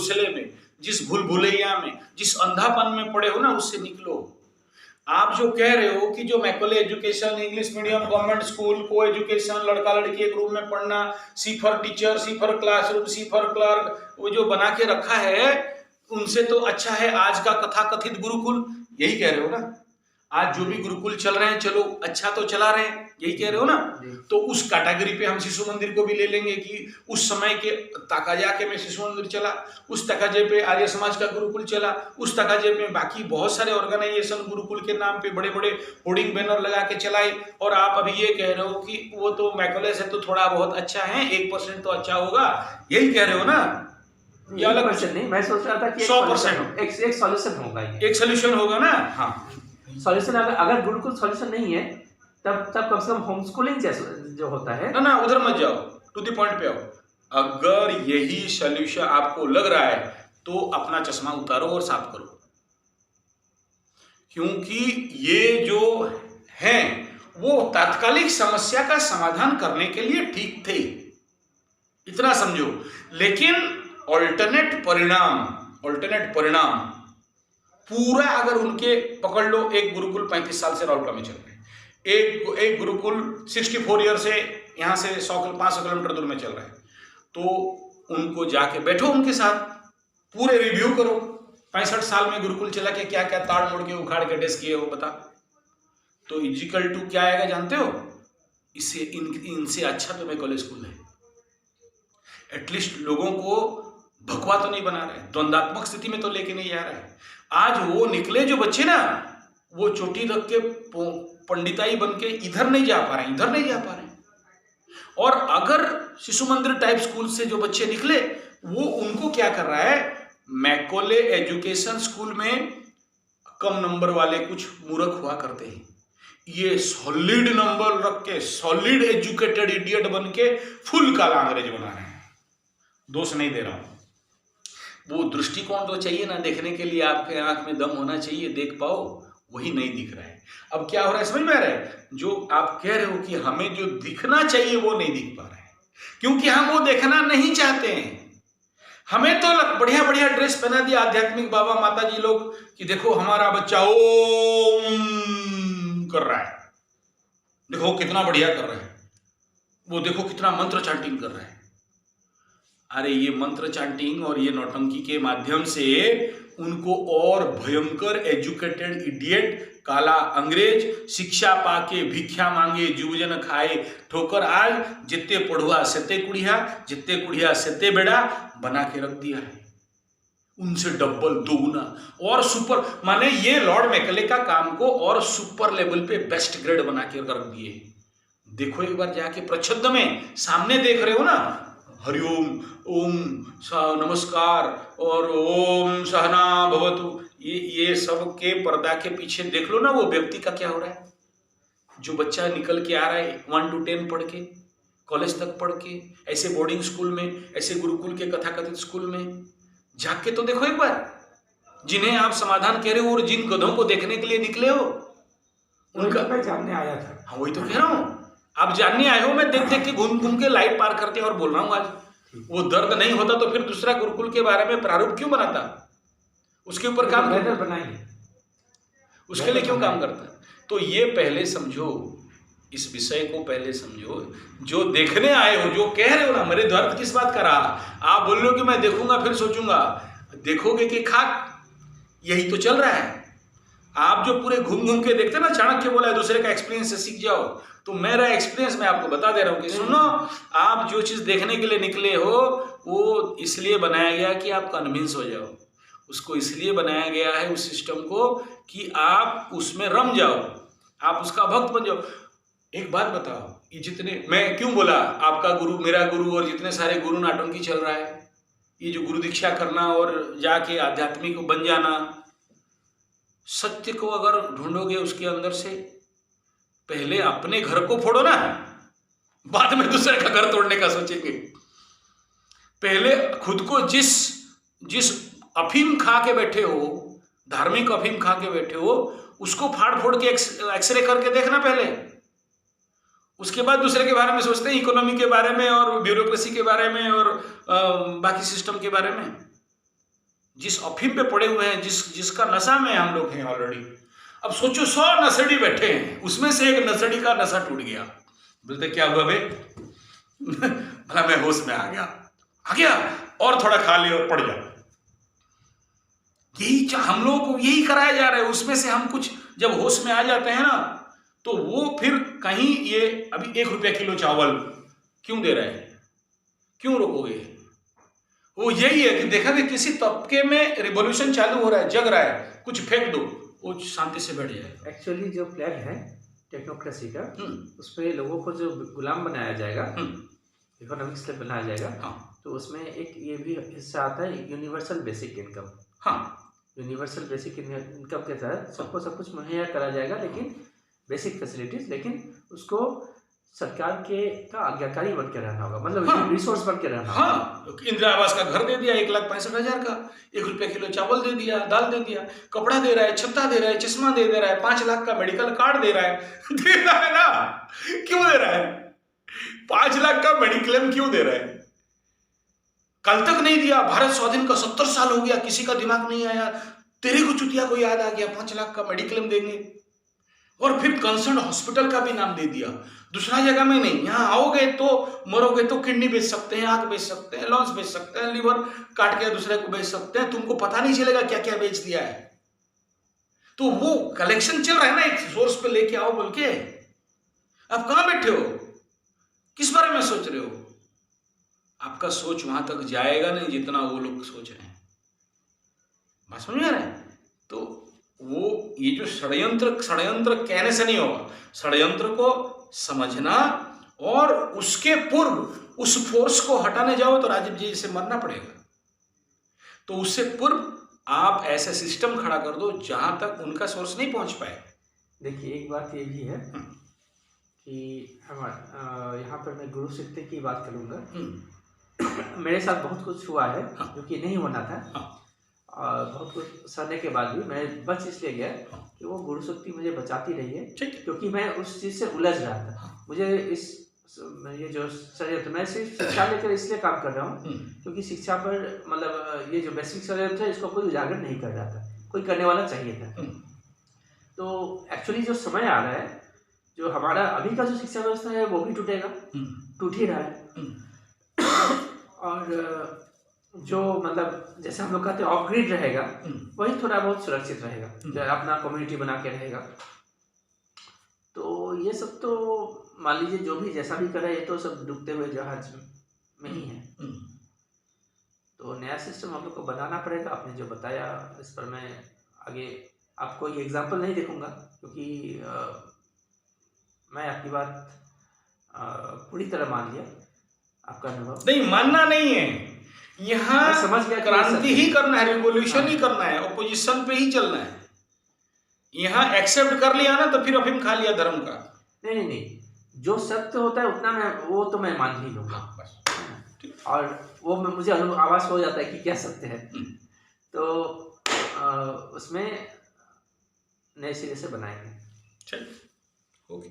घोंसले में, जिस भूल भुलैया में, जिस अंधापन में पड़े हो ना, उससे निकलो। आप जो कह रहे हो कि जो Macaulay education, English medium, government school, को एजुकेशन, लड़का लड़की एक रूम में पढ़ना, C for teacher, C for classroom, C for clerk, वो जो बना के रखा है, उनसे तो अच्छा है आज का कथाकथित गुरुकुल। यही कह रहे हो ना? आज जो भी गुरुकुल चल रहे हैं, चलो अच्छा तो चला रहे हैं, यही कह रहे हो ना? तो उस कैटेगरी पे हम शिशु मंदिर को भी ले लेंगे कि उस समय के तकाजा में शिशु मंदिर चला, उस तकाजे पे आर्य समाज का गुरुकुल चला, उस तकाजे में बाकी बहुत सारे ऑर्गेनाइजेशन गुरुकुल के नाम पे बड़े बड़े होर्डिंग बैनर लगा के चलाए। और आप अभी ये कह रहे हो कि वो तो मैकॉले से तो थोड़ा बहुत अच्छा है, 1% तो अच्छा होगा, यही कह रहे हो ना? ये अलग क्वेश्चन नहीं, मैं सोच रहा था कि 100% एक सॉल्यूशन होगा, एक सोल्यूशन होगा ना? हाँ, सॉल्यूशन अगर गुरुकुल सॉल्यूशन नहीं है, तब कम से कम होम स्कूलिंग जो होता है ना, उधर मत जाओ, टू द पॉइंट पे आओ। अगर यही सॉल्यूशन आपको लग रहा है तो अपना चश्मा उतारो और साफ करो, क्योंकि ये जो हैं वो तात्कालिक समस्या का समाधान करने के लिए ठीक थे, इतना समझो। लेकिन ऑल्टरनेट परिणाम पूरा अगर उनके पकड़ लो, एक गुरुकुल 35 साल से राउरकेला में चल रहे हैं, एक गुरुकुल 64 ईयर से यहाँ से 500 किलोमीटर दूर में चल रहा है, तो उनको जाके बैठो, उनके साथ पूरे रिव्यू करो, 65 साल में गुरुकुल चला के क्या क्या ताड़ मोड़ के उखाड़ के डेस्क किए हो, बता। तो इजिकल टू क्या आएगा जानते हो? इससे इनसे अच्छा तो मैकॉले स्कूल है। एटलीस्ट लोगों को भगवा तो नहीं बना रहे, द्वंद्वात्मक स्थिति में तो लेके नहीं जा रहा है। आज वो निकले जो बच्चे ना, वो चोटी रख के पंडिताई बन के इधर नहीं जा पा रहे। और अगर शिशु मंदिर टाइप स्कूल से जो बच्चे निकले, वो उनको क्या कर रहा है, मैकॉले एजुकेशन स्कूल में कम नंबर वाले कुछ मूर्ख हुआ करते हैं, ये सॉलिड नंबर रख के सॉलिड एजुकेटेड इडियट बन के फुल काला अंग्रेज बना रहे हैं। दोष नहीं दे रहा हूं, वो दृष्टिकोण तो चाहिए ना देखने के लिए, आपके आंख में दम होना चाहिए, देख पाओ, वही नहीं दिख रहा है। अब क्या हो रहा है समझ में आ रहा है? जो आप कह रहे हो कि हमें जो दिखना चाहिए वो नहीं दिख पा रहा है, क्योंकि हम वो देखना नहीं चाहते हैं। हमें तो बढ़िया बढ़िया ड्रेस पहना दिया आध्यात्मिक बाबा माता जी लोग कि देखो हमारा बच्चा ओम कर रहा है, देखो कितना बढ़िया कर रहा है, वो देखो कितना मंत्र चांटिंग कर रहा है। अरे ये मंत्र चांटिंग और ये नौटंकी के माध्यम से उनको और भयंकर एजुकेटेड इडियट, काला अंग्रेज, शिक्षा पाके भिक्षा मांगे जुबजन खाए ठोकर, आज जितने पढ़ुआ सेते कुड़िया, जितने कुड़िया सेते बेड़ा बना के रख दिया है, उनसे डबल दोगुना और सुपर। माने ये लॉर्ड मैकॉले का काम को और सुपर लेवल पे बेस्ट ग्रेड बना के रख दिए। देखो एक बार जाके प्रच्छद में सामने देख रहे हो ना, हरिओम, ओम नमस्कार और ओम सहना भवतु, ये सब के पर्दा के पीछे देख लो ना वो व्यक्ति का क्या हो रहा है। जो बच्चा निकल के आ रहा है 1 to 10 पढ़ के, कॉलेज तक पढ़ के, ऐसे बोर्डिंग स्कूल में, ऐसे गुरुकुल के कथाकथित स्कूल में जाके तो देखो एक बार, जिन्हें आप समाधान कह रहे हो और जिन गधों को देखने के लिए निकले हो, उनका मैं जानने आया था। हाँ वही तो कह रहा हूँ, आप जानने आए हो, मैं देख देख के घूम घूम के लाइट पार करते और बोल रहा हूँ। आज वो दर्द नहीं होता तो फिर दूसरा गुरुकुल के बारे में प्रारूप क्यों बनाता, उसके ऊपर काम क्यों बनाएंगे, उसके लिए क्यों काम करता? तो ये पहले समझो, इस विषय को पहले समझो। जो देखने आए हो, जो कह रहे हो ना, मेरे दर्द किस बात का रहा, आप बोल रहे हो कि मैं देखूंगा फिर सोचूंगा, देखोगे कि खाक, यही तो चल रहा है। आप जो पूरे घूम घूम के देखते ना, चाणक्य बोला है दूसरे का एक्सपीरियंस से सीख जाओ, तो मेरा एक्सपीरियंस मैं आपको बता दे रहा हूँ कि सुनो, आप जो चीज देखने के लिए निकले हो वो इसलिए बनाया गया कि आप कन्विंस हो जाओ, उसको इसलिए बनाया गया है उस सिस्टम को कि आप उसमें रम जाओ, आप उसका भक्त बन जाओ। एक बात बताओ, ये जितने, मैं क्यों बोला आपका गुरु मेरा गुरु और जितने सारे गुरु नाटंकी चल रहा है, ये जो गुरु दीक्षा करना और जाके आध्यात्मिक बन जाना, सत्य को अगर ढूंढोगे उसके अंदर से, पहले अपने घर को फोड़ो ना, बाद में दूसरे का घर तोड़ने का सोचेंगे। पहले खुद को जिस अफीम खा के बैठे हो, धार्मिक अफीम खा के बैठे हो, उसको फाड़ फोड़ के एक्सरे करके देखना पहले, उसके बाद दूसरे के बारे में सोचते हैं, इकोनॉमी के बारे में और ब्यूरोक्रेसी के बारे में और बाकी सिस्टम के बारे में। जिस अफीम पे पड़े हुए हैं, जिसका नशा में हम लोग हैं ऑलरेडी। अब सोचो 100 नशेड़ी बैठे हैं, उसमें से एक नशेड़ी का नशा टूट गया, बोलते क्या हुआ बे? भला मैं होश में आ गया और थोड़ा खा लिया और पड़ जा। यही हम लोगों को यही कराया जा रहा है। उसमें से हम कुछ जब होश में आ जाते हैं ना, तो वो फिर कहीं ये अभी 1 रुपया किलो चावल क्यों दे रहे हैं, क्यों रोकोगे? वो यही है कि देखा कि किसी तबके में रिवॉल्यूशन चालू हो रहा है, जग रहा है, कुछ फेंक दो, वो शांति से बैठ जाएगा। एक्चुअली जो प्लान है टेक्नोक्रेसी का, उसमें लोगों को जो गुलाम बनाया जाएगा, इकोनॉमिक्स से बनाया जाएगा। हाँ। तो उसमें एक ये भी हिस्सा आता है यूनिवर्सल बेसिक इनकम। हाँ। यूनिवर्सल बेसिक इनकम के तहत सबको सब कुछ मुहैया करा जाएगा, लेकिन बेसिक फैसिलिटीज, लेकिन उसको सरकार के का आज्ञाकारी बन के रहना होगा, मतलब रिसोर्स बन के रहना होगा। हाँ, इंदिरा आवास का घर दे दिया 1,65,000 का, 1 रुपया किलो चावल दे दिया, दाल दे दिया, कपड़ा दे रहा है, छत्ता दे रहा है, चश्मा दे रहा है, 5 लाख का मेडिकल कार्ड दे रहा है। दे रहा है ना, क्यों दे रहा है? 5 लाख का मेडिक्लेम क्यों दे रहा है? कल तक नहीं दिया, भारत स्वाधीन का 70 साल हो गया, किसी का दिमाग नहीं आया, तेरे को चुतिया को याद आ गया 5 लाख का मेडिक्लेम देंगे। और फिर कंसर्न हॉस्पिटल का भी नाम दे दिया। दूसरा जगह में नहीं, यहाँ आओगे तो मरोगे तो किडनी बेच सकते हैं, आंख बेच सकते हैं, लॉन्स बेच सकते हैं, लीवर काट के दूसरे को बेच सकते हैं, तुमको पता नहीं चलेगा क्या क्या बेच दिया है। तो वो कलेक्शन चल रहा है ना, एक सोर्स पे लेके आओ बोल के। आप कहां बैठे हो, किस बारे में सोच रहे हो? आपका सोच वहां तक जाएगा नहीं जितना वो लोग सोच रहे हैं। बात समझ में आ रहा है? तो वो ये जो षड्यंत्र कहने से नहीं होगा, षड्यंत्र को समझना, और उसके पूर्व उस फोर्स को हटाने जाओ तो राजीव जी से मरना पड़ेगा। तो उससे पूर्व आप ऐसा सिस्टम खड़ा कर दो जहां तक उनका सोर्स नहीं पहुंच पाए। देखिए, एक बात ये भी है कि हमारे यहाँ पर मैं गुरु शिष्य की बात करूँगा। मेरे साथ बहुत कुछ हुआ है जो कि नहीं होना था, और बहुत कुछ सहने के बाद भी मैं बच इसलिए गया कि वो गुरु शक्ति मुझे बचाती रही है, क्योंकि मैं उस चीज़ से उलझ रहा था। मुझे ये जो षड्यंत्र, मैं सिर्फ शिक्षा लेकर इसलिए काम कर रहा हूँ क्योंकि शिक्षा पर, मतलब ये जो वैश्विक षड्यंत्र है, इसको कोई उजागर नहीं कर रहा था, कोई करने वाला चाहिए था। तो एक्चुअली जो समय आ रहा है, जो हमारा अभी का जो शिक्षा व्यवस्था है वो भी टूटेगा, टूट ही रहा है। और जो मतलब जैसे हम लोग कहते हैं ऑफ ग्रिड रहेगा, वही थोड़ा बहुत सुरक्षित रहेगा, जो अपना कम्युनिटी बना के रहेगा। तो ये सब तो मान लीजिए जो भी जैसा भी करे, ये तो सब डूबते हुए जहाज में ही है। तो नया सिस्टम हम लोग को बनाना पड़ेगा। आपने जो बताया इस पर मैं आगे आपको ये एग्जाम्पल नहीं देखूंगा, क्योंकि मैं आपकी बात पूरी तरह मान लिया। आपका अनुभव नहीं, मानना नहीं है, यहाँ समझ गया, क्रांति ही करना है, रिवॉल्यूशन ही करना है, ऑपोजिशन पे ही चलना है। यहाँ एक्सेप्ट कर लिया ना तो फिर अफीम खा लिया धर्म का। नहीं, जो सत्य होता है उतना वो तो मैं मान ही लूंगा, और वो मुझे आभास हो जाता है कि क्या सत्य है। तो उसमें नए सिरे से बनाएंगे। चलिए, ओके।